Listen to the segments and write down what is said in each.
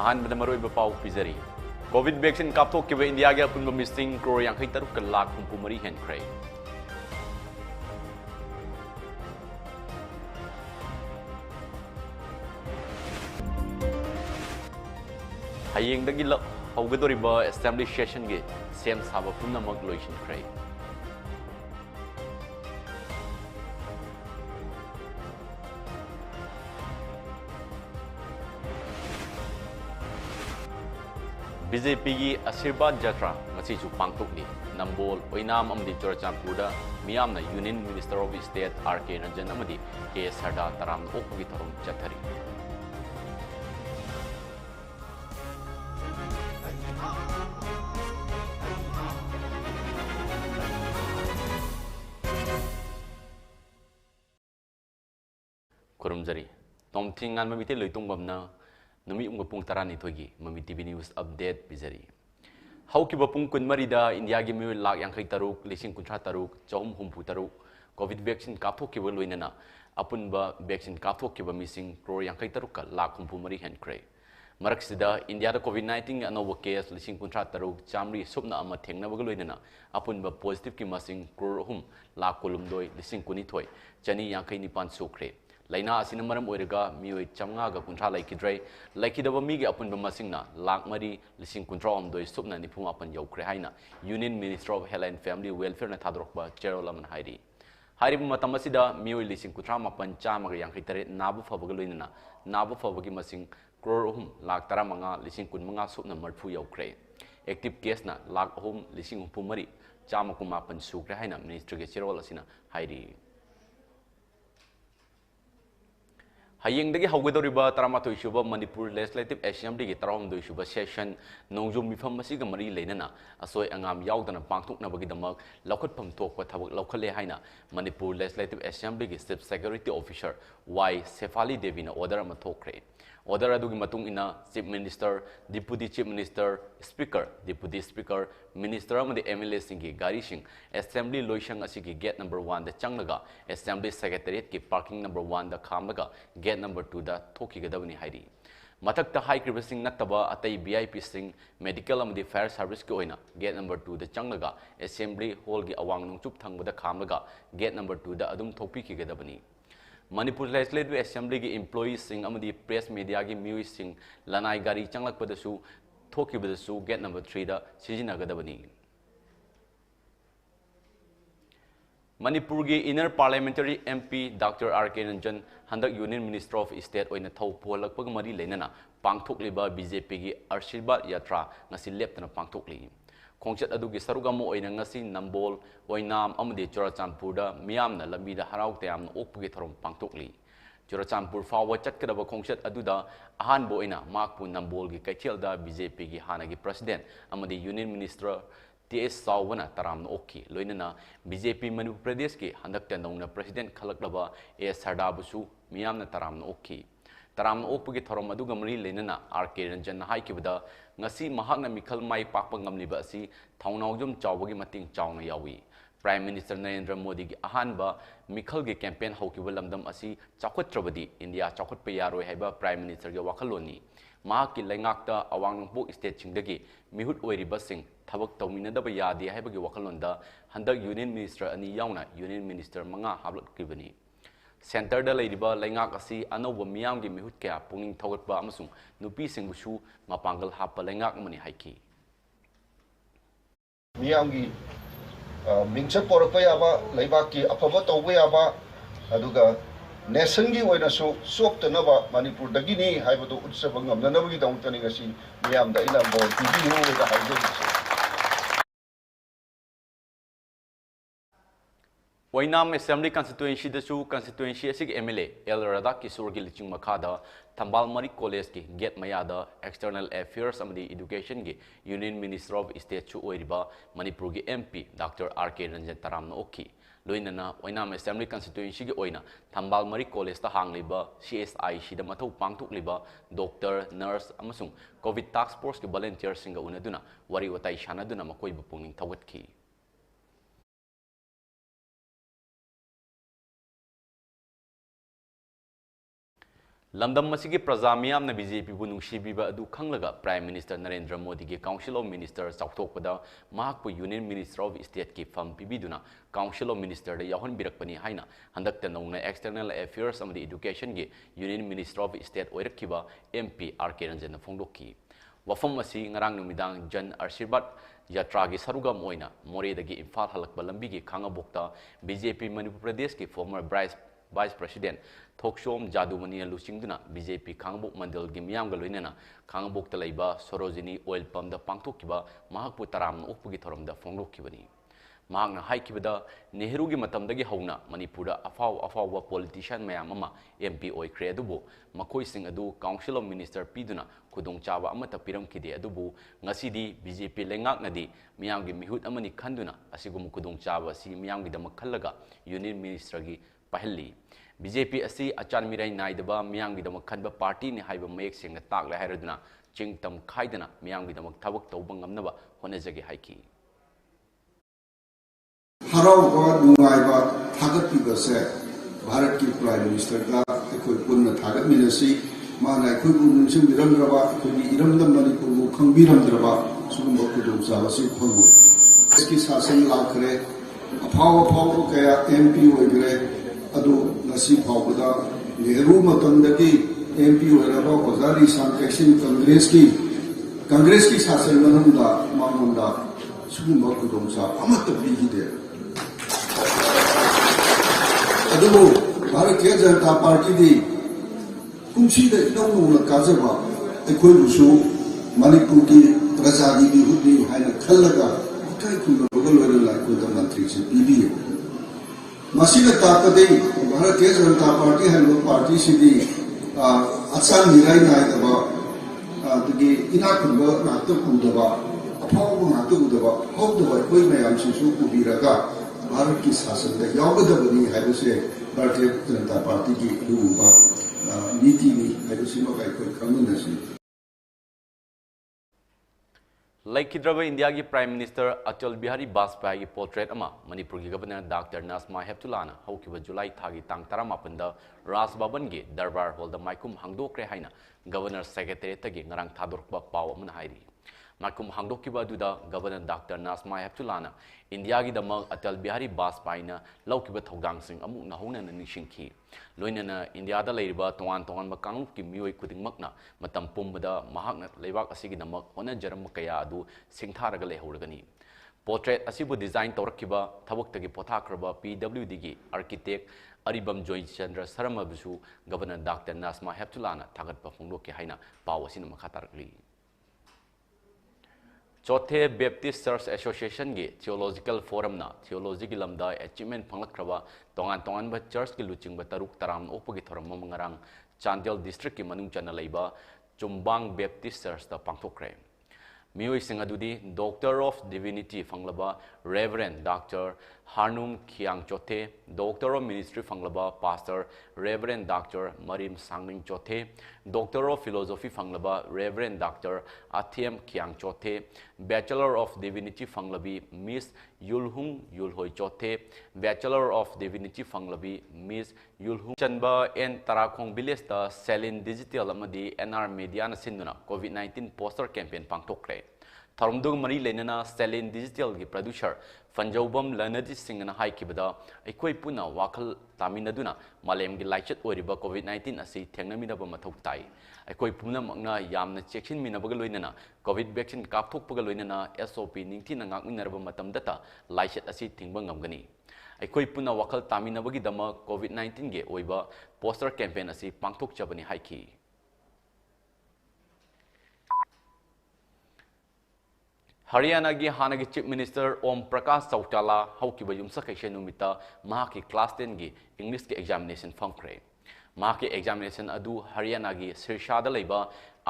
अहानबद मरोइब पाउ पिजरी covid vaccine कापथोक्किबा India के अपुनबा मिसिंग करोड़ 53 लाख 34 हेनख्रे हयेंगदगी हौगदोरिबा असेंबली सेशन के सेम साबा पुनमक लोइसिनख्रे बीजेपी की आशीर्वाद यात्रा मसीजु पांगथोकली नंबोल ओइनाम अमदी चुरचांदपुरदा मियामना union minister of state R K. Ranjan अमदी के सरदा तराम ओपगी थरोम चथरी खुरुमजरी तोमथिंगानबा मिते लोइतोंगबना नमी उंग पुंग तरानी थोगी MAMITv न्यूज अपडेट पिजरी हौकिबा पुंग कुनमरीदा इंडिया की मिउ लाख 53 लिसिंग 53 चौम हुंफु तरुक कोविड वैक्सीन कापथोक्किबा लोइनना अपुनबा वैक्सीन कापथोक्किबा मिसिंग करोड़ 53 का लाख 34 हेनख्रे मरक्सिदा इंडिया कोविड 19 अनोब केस लिसिंग 53 चामरी सुपना अमा थेंगनबगा लोइनना अपुनबा पॉजिटिव की मसिंग करोड़ 3 लाख 12 लिसिंग 19 चनी 59 सुख्रे लाइना असिना मरम ओइरगा मियोय चमगा कुंथ्रा लाइकिद्रे लाइकिदबा मीगे अपुनबा मसिंगना लाख मरी लिसिंग कुंथ्रा अमदोय सुपना निफुम अपन यौख्रे हाइना union minister of health and family welfare ना थादरकबा चेरोल अमन हाइरी हाइरिबा मतम असिदा मियोय लिसिंग कुंथ्रा मापन चामगा 53 नाबु फबगा लोइनना नाबु फबगी मसिंग करोड़ 3 लाख 15 लिसिंग 15 सुपना मरफु यौख्रे एक्टिव केस ना लाख 3 लिसिंग 34 चाम कुमापन सुख्रे हाइना मिनिस्टर के चेरोल असिना हाइरी हयेंगदगी हौगदोरिबा 13 सुबा मणिपुर लेजिस्लेटिव असेंबली की 12 सुबा सेशन नोंजुम मिफम मसिगा मरी लेनना असोय अंगाम यावदना पांगथोकनबगीदमक लौखटफम थोकपा थबक लौखले हाइना मणिपुर लेजिस्लेटिव असेंबली की chief secretary officer Y Shefali Devi ना ऑर्डर अमा थोकरे ऑर्डर अदुगी मतुंग इना chief minister deputy chief minister speaker deputy speaker minister अमदे एमएलए सिंगी गारी सिंग असेंबली लोइशंग असिगी गेट नंबर 1 दा चंगलगा असेंबली सेक्रेटरीट की पार्किंग नंबर 1 दा खामलगा गेट नंबर 2 दा थोकीगदबनी हाइरी मथक्ता हाइक्रिबसिंग नत्तबा अतई वीआईपी सिंग मेडिकल अमदे फायर सर्विस के ओइना गेट नंबर 2 दा चंगलगा असेंबली हॉल की अवांग नुंगचुप थंगबदा खामलगा गेट नंबर 2 दा अदुम थोपीकीगदबनी मणिपुर लेजिस्लेटिव असेंबली की एम्प्लॉई सिंग अमदी प्रेस मीडिया की म्यूज सिंग लनाई गाड़ी चंगलकपदसु थोकीबदसु गेट नंबर 3 दा सिजिनगदबनी मणिपुर की inner parliamentary MP doctor R K. Ranjan हंदक यूनियन मिनिस्टर ऑफ स्टेट ओइना थौ पोलकपग मरी लेनना पांगथोकलिबा बीजेपी की आशीर्वाद यात्रा ngasi लेप्तना पांगथोकली खोंचत अदुगी सरुगम ओइना ngasi नंबोल ओइनाम अमदे चुरचांदपुरदा मियामना लंबीदा हराउ तयामना ओकपगी थरोम पांगथोकली चुरचांदपुर फाव चटकदबा खोंचत अदुदा अहानबो ओइना माकपु नंबोल की कैथेलदा बीजेपी की हानागी प्रेसिडेंट अमदे यूनियन मिनिस्टर TS सावना तराम ओकी लोइनना बीजेपी मणिपुर प्रदेश की हंदक नौना प्रेसिडेंट खलकलबा ए सरदाबुसु मियामना तराम ओकी तराम ओकपगी थरोम अदुगा मरी लेनना आर.के. रंजन हाइकिबदा ngasi mahakna mikhal mai pakpa ngamliba asi thaunaujum chawbagi mating chawna yawi prime minister Narendra Modi की अहानबा मिखल के कैंपेन हौकिबा लमदम असी चाखुत्रबदी इंडिया चाखुत्प यारोय हाइबा प्राइम मिनिस्टर के वखलोनी महाकी लैंगाक्ता अवांगनोंपोक स्टेट सिंगदगी मिहुत ओइरिबा सिंग थबक तौमिनदबा यादे हाइबगी वखलोंदा हंदक यूनियन मिनिस्टर अनि यावना यूनियन मिनिस्टर मंगा हाबलक्किबनी सेंटर दा लैरिबा लैंगाक असी अनौब मियाम की मिहुत क्या पुंगिंग थौगतबा अमसुंग नुपी सिंगबुसु मपांगल हापा लैंगाक मनि हाइकी मियाम की मिंचत पोरप याबा लैबाक की अफब तौब याबा अदुगा नेशन की ओइनासु सोक्तनबा मणिपुर दगिनी हाइबदो उत्सव ngamnanabagi dongtani ngasi मियाम दा इना बोल पिबिनु दा हाइजो ओइनाम असेंबली कंस्टिट्यूएंसी दसु कंस्टिट्यूएंसी असि एमएलए एल राधा किशोर की लिचिंग मखादा थंबाल मरी कॉलेज की गेट मयादा एक्सटर्नल अफेयर्स अमदी एजुकेशन की यूनियन मिनिस्टर ऑफ स्टेट चु ओइरिबा मणिपुर की एमपी डॉक्टर आर.के. रंजन तराम ओकी लोइनना ओइनाम असेंबली कंस्टिट्यूएंसी की ओइना थंबाल मरी कॉलेज ता हांगलिबा CSIC दा मथौ पांगथोकलिबा डॉक्टर नर्स अमसुंग कोविड टास्क फोर्स के वॉलंटियर सिंग उनदुना वरी वताई शानदुना मकोइबु पुंगिंग थौगतखी लमदम मसीगी प्रजा मियाम न बीजेपी बु नुंगसीबीबा अदु खंगलगा प्राइम मिनिस्टर नरेंद्र मोदी के काउंसिल ऑफ मिनिस्टर चौथोकपदा महाकपु यूनियन मिनिस्टर ऑफ स्टेट की फम पीबीदुना काउंसिल ऑफ मिनिस्टर दे याहन बिरकपनी हाइना हंदकते नौना एक्सटर्नल अफेयर्स अमदी एजुकेशन के यूनियन मिनिस्टर ऑफ स्टेट ओइरखिबा एमपी आरके रंजन फोंदोकी वफम असी ngarang numidang जन आशीर्वाद यात्रा की सरुगम ओइना मोरेदगी इम्फाल हलकबा लंबी की खांगाबोक्ता बीजेपी मणिपुर प्रदेश की फॉर्मर वाइस प्रेसिडेंट थोकसोम जादूमनी लुचिंगदुना बीजेपी खांगबोक मंडल की मियामगा लोइनना खांगबोक्ता लैबा सरोजिनी ऑयल पंप पांगथोकिबा महाकपु तराम ओकपुगी थोरमदा फोंगलोकिबनी महांगना हाइकिबदा नेहरू की मतमदगी हौना मणिपुर अफाव पॉलिटिशियन मयाम अमा एमपी ओइख्रे अदुबु मखोइसिंग अदु काउंसिल ऑफ मिनिस्टर पीदुना खुदोंचाबा अमता पिरमखिदे अदुबु ngасꯤ디 बीजेपी लेंगाकनदी मियामगी मिहुत अमनी खंदुना असिगुम खुदोंचाबा असि मियामगीदमक खल्लगा यूनियन मिनिस्टर की पहली बीजेपी असि अचान मिराई नाइदबा मियामगीदमक खनबा पार्टी ने हाइबा मयेक सेंगना ताकला हैरदुना चिंगतम खाइदना मियामगीदमक थबक तौबा ngamnaba होनेजगे हाइकी हराउबा नुंगाइबा थागतपिबसे भारत की प्राइम मिनिस्टर का अखोई पुन्ना थागतमिनसी माना अखोइबु नुंसिंबिरमद्रबा अखोइगी इरमदम मणिपुरबु खंबिरमद्रबा सुगुंबा खुदोंचाबसी फंगु इसकी शासन लाखरे अफाव कया एमपी ओइग्रे अदु नसी फावबदा नेहरू मतमदगी एमपी ओइरबा ओजारी सांकेसिन कांग्रेस की शासन मनंदा मांगोंदा सुगुंबा खुदोंचा अमत बिगिदे अदुबु भारतीय जनता पार्टी दी कुमसीदे इनौनौना काजबा अखोइबुसु मणिपुर की प्रजा की बिहुदी हाइना खल्लगा इकाई खुंबगा लोइना लाइखोदा मंत्री से PBA मसीदा ताकदे Bharatiya Janata party हाइना party सिदी अचान मिराई नाइदबा अदगी इना खुंबा नातो खुंदबा अफाव नातो उदबा हौदबा कोई मयाम सिसु उबिरगा भारत की शासन में यावदबनी है भारतीय जनता पार्टी की नीति है लैखिद्रब इंडिया की प्राइम मिनिस्टर अटल बिहारी वाजपेयी की पोर्ट्रेट मणिपुर की गवर्नर डॉक्टर नाजमा हेप्तुलाना हौकिबा जुलाई थागी तांग 18 राज भवन की दरबार हॉल माइकुम हांगदोक्रे हाइना गवर्नर सेक्रेटरीट की ngarang थादोरकबा पाव अमना हाइरी माइकुम हांगदोक्किबा दुदा गवर्नर डॉक्टर नाजमा हेप्तुलाना इंडिया की दमक अटल बिहारी वाजपेयीना लौकिबा थौदांगसिंग अमुक नहौनना निशिंखी लोइनना इंडियादा लैरिबा तोंगान तोंगानबा कांगुप की मियोय खुदिंगमकना मतम पुंबदा महाकना लेबाक असिगी दमक होनजरम कया अदु सिंथारगा लेहौरगनी पोर्ट्रेट असिबु डिजाइन तौरक्किबा थबक्तगी पोथाख्रबा पीडब्ल्यूडी की आर्किटेक्ट अरिबम जॉयचंद्र शर्माबुसु गवर्नर डॉक्टर नाजमा हेप्तुलाना थागतपा फोंदोके हाइना पाव असिना मखा तारकली चौथे बैप्टिस्ट चर्च एसोसिएशन की थियोलॉजिकल फोरम थियोलॉजी की लमदा अचीवमेंट फंगलख्रबा तोंगान तोंगानबा चर्च की लुचिंग तरुक तराम ओपगी थोरम मंगरांग चांदेल डिस्ट्रिक्ट की मनुंग चना लैबा चुम्बांग बैप्टिस्ट चर्च दा पांगथोक्रे मियोइसिंग अदुदी डॉक्टर ऑफ डिविनिटी फंगलबा रेवरेंड डॉक्टर हार्नुम खियांग चोथे डॉक्टर ऑफ मिनिस्ट्री फंगलबा pastor reverend doctor Marim Sangming चोथे डॉक्टर ऑफ फिलोसॉफी फंगलबा रेवरेंड डॉक्टर आथियम खियांग चोथे बैचलर ऑफ डिविनिटी फंगलबी मिस युलहुंग युलहोय चोथे बैचलर ऑफ डिविनिटी फंगलबी मिस युलहुंग चनबा एन तराखोंग विलेज दा सेलिन डिजिटल अमदी एनआर मीडिया न सिंदुना कोविड-19 पोस्टर कैंपेन पांगथोक्रे थरमदुग मरी लेना सेलिन डिजिटल की प्रोड्यूसर फंजौबम लनजी सिंह हाइकिबदा अखोई पुना वाखल तामिनदुना मालेम की लाइचत ओरिबा कोविड-19 असी थेंगनमिनबा मथौ ताई अखोई पुनमकना यामना चेक्सिनमिनबगा लोइनना कोविड वैक्सीन कापथोकपगा लोइनना एसओपी निंगथिना ngakminaraba matamdata लाइचत असी थिंगबा ngamgani अखोई पुना वाखल तामिनबगीदमक कोविड-19 के ओइबा पोस्टर कैंपेन असी पांगथोकचबनी हाइकी हरियाणा की हाना की चीफ मिनिस्टर ओम प्रकाश चौटाला हौकी यूमसकैसे नुमिता की क्लास 10 की इंग्लिश के एग्जामिनेशन फंक्रे के एग्जामिनेशन अदु हरियाणा की सिरसाद लेबा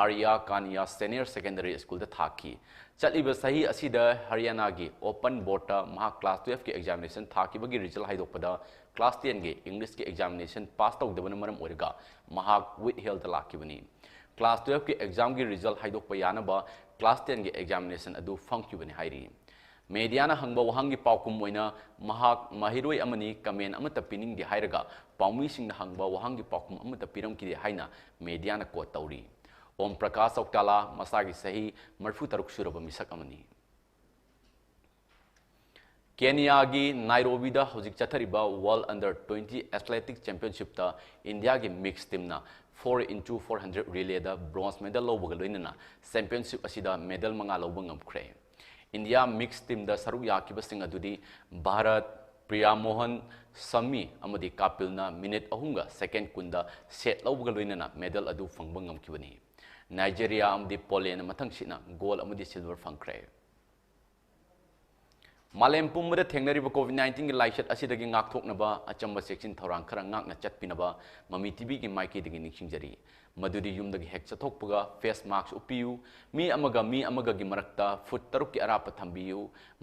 Arya Kanya senior secondary school थाकी चलिब सही असिदा हरियाणा की ओपन बोर्ड क्लास 12 के एग्जामिनेशन थाकीबगी रिजल्ट हाइदोकपदा क्लास 10 के इंग्लिश के एग्जामिनेशन पास तौदबन मरम ओइरगा विथ हेल्थ लाखिबनी क्लास 12 के एग्जाम की रिजल्ट हाइदोकप यानबा क्लास 10 के एग्जामिनेशन अदु फंक्यूबनी हाइरी ꯃꯦꯗꯤꯌꯥꯅ ꯍꯪꯕ ꯋꯥꯍꯪꯒꯤ ꯄꯥꯎꯈꯨꯝ ꯑꯣꯏꯅ ꯃꯍꯥꯛ ꯃꯍꯩꯔꯣꯏ ꯑꯃꯅꯤ ꯀꯃꯦꯟ ꯑꯃꯠꯇ ꯄꯤꯅꯤꯡꯗꯦ ꯍꯥꯏꯔꯒ ꯄꯥꯎꯃꯤꯁꯤꯡꯅ ꯍꯪꯕ ꯋꯥꯍꯪꯒꯤ ꯄꯥꯎꯈꯨꯝ ꯑꯃꯠꯇ ꯄꯤꯔꯝꯈꯤꯗꯦ ꯍꯥꯏꯅ ꯃꯦꯗꯤꯌꯥꯅ ꯀꯣꯠ ꯇꯧꯔꯤ꯫ ओम प्रकाश चौटाला मसागी सही 43 सूरब मिसक अमनी। केनिया की नाइरोबीदा हौजिक चथरिबा वर्ल्ड अंडर 20 एथलेटिक चैंपियनशिप ता इंडिया की मिक्स टीम ना 4x400 रिले दा ब्रोंज मेडल लौबग लोइनना चैंपियनशिप असिदा मेडल मंगा लौब ngамख्रे। इंडिया मिक्स टीम दा सरुक याकिबसिंग अदुदी भारत प्रिया मोहन समी अमदी कापिलना मिनिट अहुंगा सेकेंड कुंदा सेट लौबग लोइनना मेडल अदु फंगब ngамखिबनी। नाइजेरिया अमदी पोलैंड मथंगसिना गोल अमदी सिल्वर फंख्रे। मालेम पुमबदा थेंगनरिबा कोविड-19 की lysate असिदगी ngakthoknaba achamba section thorang khara ngakna chatpinaba mummy TV की माइकेदगी निक्षिंजरी मदुदी युमदगी हेक चथोकपगा फेस मास्क उपियु मी अमगा की मरक्ता फुट तरुक की अराप थंबियु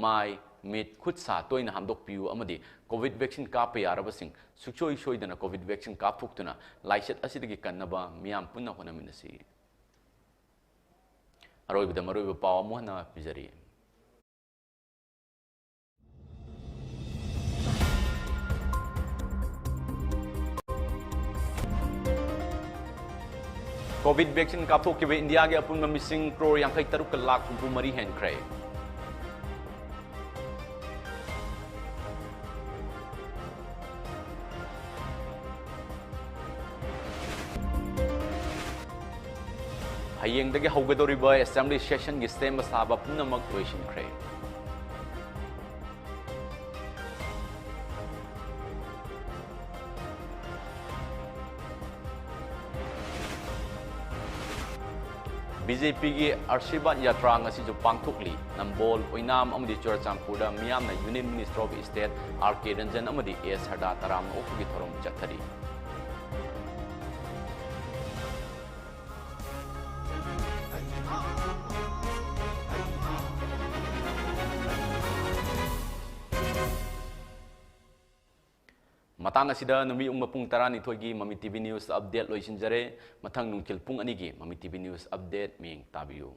माई मीट खुद सा तोइना हामदोकपियु अमदी कोविड वैक्सीन काप यारबसिंग सुचोई सोइदना कोविड वैक्सीन कापथोकतुना लाइसेट असिदगी कन्नबा मियाम पुन्ना होनमिनसी। अरोइबदा मरोइबा पाव मोहना पिजरी। कोविड वैक्सीन कापथोकखिबा इंडिया के अपुनबा मिसिंग करोड़ 53 लाख हुंफु मरी हेनख्रे। हयेंगदगी हौगदोरिबा असेंबली सेशन की सेम साबा पुनमक लोइसिनख्रे। बीजेपी की आशीर्वाद यात्रा जो पांथोकली नंबोल ओइनाम अमदी चुरचांदपुरदा मियामना union minister of state R K. Ranjan अमदी एस हरदा तराम ओफुगी थोरम चथरी। मतंग असिदा नुमी उंग पुंग 12 की ममी टीवी न्यूज अपडेट लोइसिनजरे मथंग नुंखिल पुंग 2 की ममी टीवी न्यूज अपडेट मिंग ताबियु।